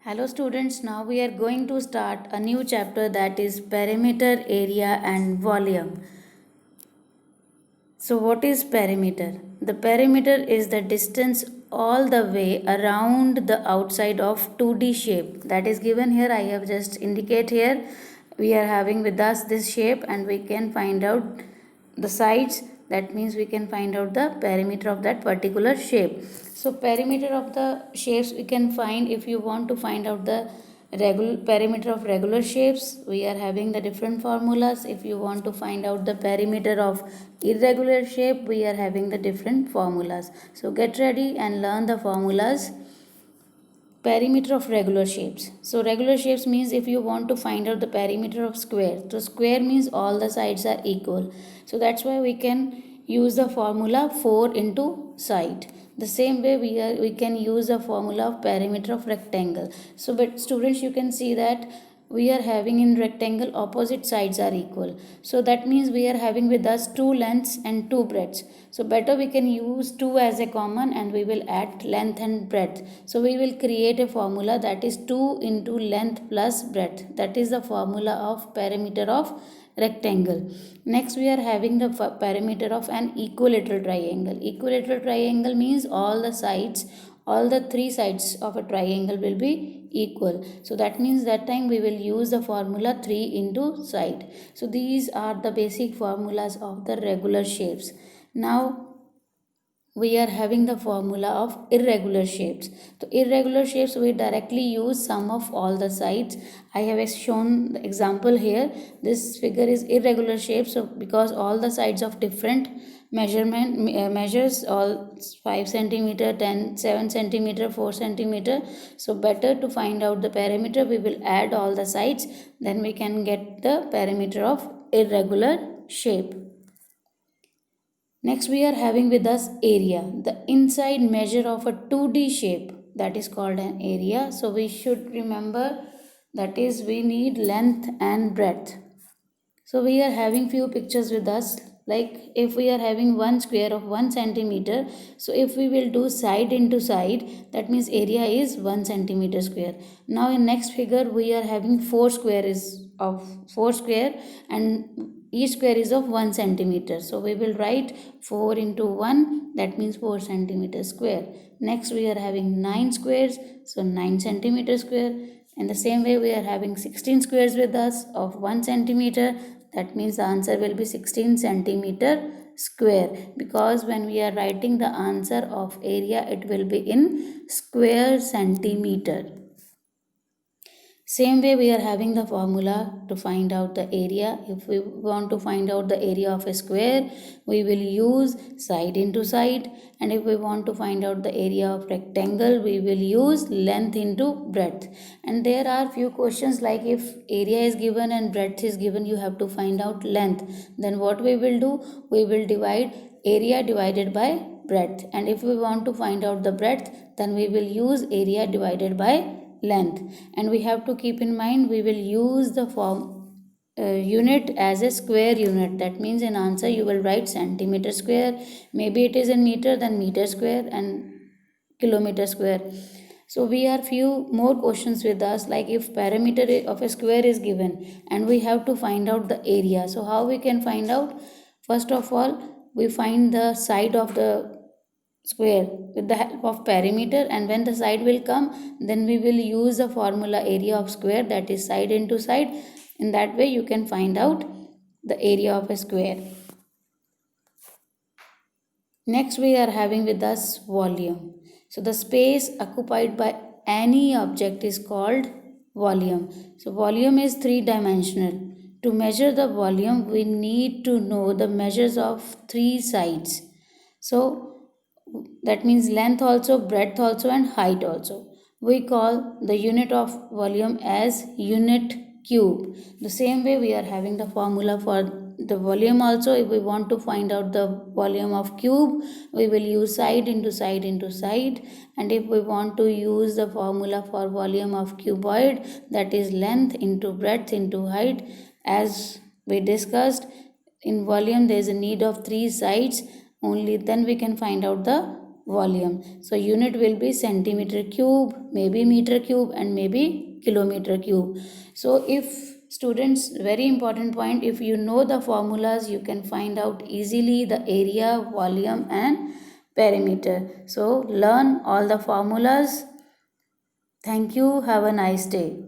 Hello students, now we are going to start a new chapter, that is perimeter, area and volume. So what is perimeter? The perimeter is the distance all the way around the outside of 2D shape. That is given here. I have just indicate here. We are having with us this shape and we can find out the sides. That means we can find out the perimeter of that particular shape. So perimeter of the shapes we can find if you want to find out the regular perimeter of regular shapes. We are having the different formulas. If you want to find out the perimeter of irregular shape, we are having the different formulas. So get ready and learn the formulas. Perimeter of regular shapes. So regular shapes means if you want to find out the perimeter of square. So square means all the sides are equal. So that's why we can use the formula 4 into side. The same way we can use the formula of perimeter of rectangle. So but students, you can see that we are having in rectangle opposite sides are equal. So that means we are having with us two lengths and two breadths. So better we can use 2 as a common and we will add length and breadth. So we will create a formula that is 2 into length plus breadth. That is the formula of perimeter of rectangle. Next we are having the perimeter of an equilateral triangle. Equilateral triangle means all the sides, all the three sides of a triangle will be equal. So that means that time we will use the formula 3 into side. So these are the basic formulas of the regular shapes. Now we are having the formula of irregular shapes. So irregular shapes we directly use sum of all the sides. I have shown the example here. This figure is irregular shape. So because all the sides of different measures all 5 centimeter, 7 centimeter, 4 centimeter. So better to find out the perimeter, we will add all the sides. Then we can get the perimeter of irregular shape. Next we are having with us area, the inside measure of a 2D shape, that is called an area. So we should remember that is we need length and breadth. So we are having few pictures with us, like if we are having one square of 1 centimeter, so if we will do side into side, that means area is 1 centimeter square. Now in next figure we are having 4 square is of 4 square and each square is of 1 centimeter. So we will write 4 into 1, that means 4 centimeter square. Next we are having 9 squares, so 9 centimeter square. In the same way we are having 16 squares with us of 1 centimeter. That means the answer will be 16 centimeter square, because when we are writing the answer of area, it will be in square centimeter. Same way we are having the formula to find out the area. If we want to find out the area of a square, we will use side into side. And if we want to find out the area of rectangle, we will use length into breadth. And there are few questions like if area is given and breadth is given, you have to find out length. Then what we will do? We will divide area divided by breadth. And if we want to find out the breadth, then we will use area divided by length. And we have to keep in mind we will use the unit as a square unit. That means in answer you will write centimeter square, maybe it is in meter, then meter square and kilometer square. So we have few more questions with us, like if perimeter of a square is given and we have to find out the area. So how we can find out? First of all, we find the side of the square with the help of perimeter, and when the side will come, then we will use the formula area of square, that is side into side. In that way you can find out the area of a square. Next we are having with us volume. So the space occupied by any object is called volume. So volume is three dimensional. To measure the volume, we need to know the measures of three sides. So that means length also, breadth also and height also. We call the unit of volume as unit cube. The same way we are having the formula for the volume also. If we want to find out the volume of cube, we will use side into side into side. And if we want to use the formula for volume of cuboid, that is length into breadth into height. As we discussed, in volume there is a need of three sides, only then we can find out the volume. So unit will be centimeter cube, maybe meter cube, and maybe kilometer cube. So if students, very important point, if you know the formulas, you can find out easily the area, volume, and perimeter. So learn all the formulas. Thank you. Have a nice day.